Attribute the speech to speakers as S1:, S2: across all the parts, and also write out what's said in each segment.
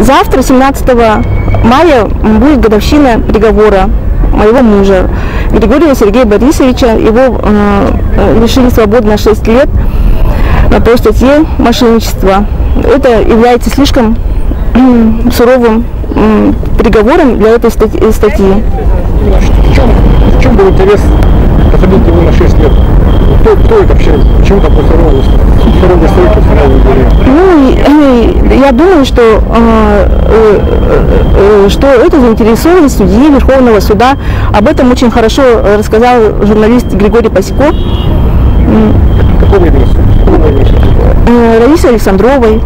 S1: Завтра, 17 мая, будет годовщина приговора моего мужа, Григорьева Сергея Борисовича. Его лишили свободы на 6 лет по статье мошенничества. Это является слишком суровым приговором для этой статьи.
S2: В чем был интерес посадить его на 6 лет? Кто это вообще? Почему такой суровый срок установили?
S1: Ну, я думаю, что это заинтересованность судьи Верховного суда. Об этом очень хорошо рассказал журналист Григорий Пасеко.
S2: Какого интереса?
S1: Раисы Александровой.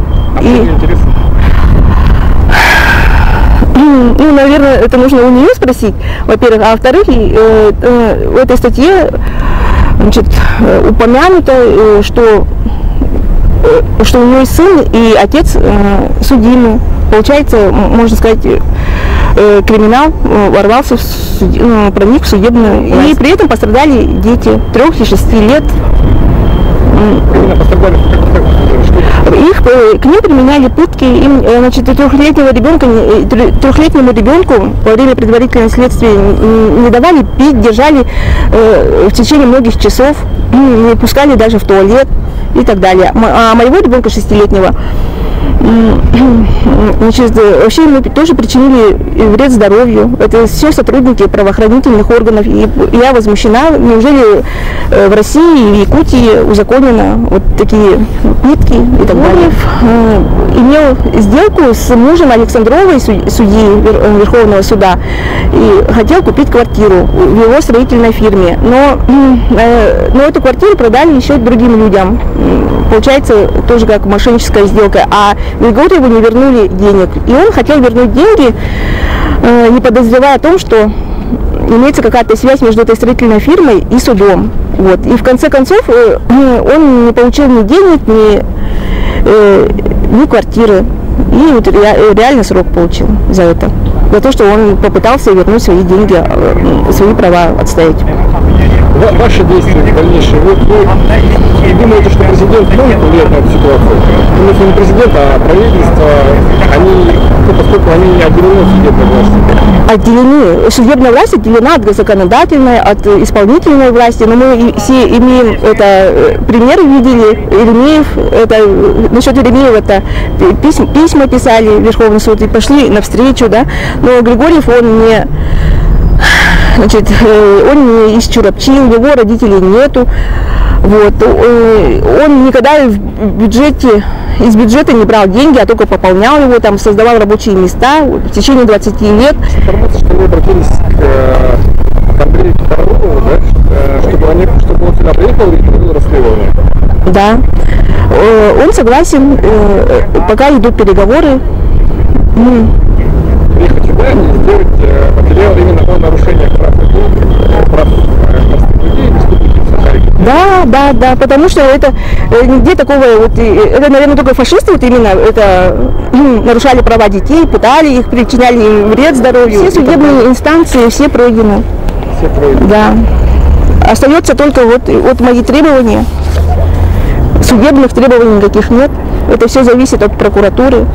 S1: Ну, наверное, это нужно у нее спросить, во-первых. А во-вторых, в этой статье, значит, упомянуто, что у нее есть сын и отец судимый. Получается, можно сказать, криминал ворвался, проник в судебную. И при этом пострадали дети 3 и 6 лет. К ним применяли пытки. Им, значит, трехлетнему ребенку во время предварительного следствия не давали пить, держали в течение многих часов, не пускали даже в туалет и так далее. А моего ребенка 6-летнего, значит, вообще ему тоже причинили вред здоровью. Это все сотрудники правоохранительных органов. И я возмущена. Неужели в России и в Якутии узаконено вот такие пытки и так далее? Имел сделку с мужем Александровой, судьи Верховного суда, и хотел купить квартиру в его строительной фирме. Но эту квартиру продали еще другим людям. Получается, тоже как мошенническая сделка. А Григорьеву не вернули денег. И он хотел вернуть деньги, не подозревая о том, что имеется какая-то связь между этой строительной фирмой и судом. Вот. И в конце концов он не получил ни денег, ни квартиры. И вот реально срок получил за это. За то, что он попытался вернуть свои деньги, свои права отстоять.
S2: Ваши действия дальнейшие, вы думаете, что президент может повлиять на эту ситуацию? Ну, если не президент, а правительство, поскольку они не отделены от судебной власти.
S1: Отделены. Судебная власть отделена от законодательной, от исполнительной власти. Но мы все имеем пример видели, Еремеев, насчет Еремеева письма писали в Верховный суд и пошли навстречу, да. Но Григорьев, он не из Чурапчин, его родителей нету. Вот. Он никогда из бюджета не брал деньги, а только пополнял его, там, создавал рабочие места в течение 20 лет.
S2: Информация, что вы обратились к Андрею Тарову, да, чтобы он сюда приехал и провел расследование.
S1: Да. Он согласен, пока идут переговоры.
S2: Приехать сюда и сделать материал именно о нарушениях прав людей в Республике Саха-Якутия.
S1: Да, потому что это нигде такого, это, наверное, только фашисты именно нарушали права детей, пытали их, причиняли им вред здоровью. Все судебные инстанции, все пройдены.
S2: Все пройдены.
S1: Да. Остается только вот мои требования. Судебных требований никаких нет. Это все зависит от прокуратуры.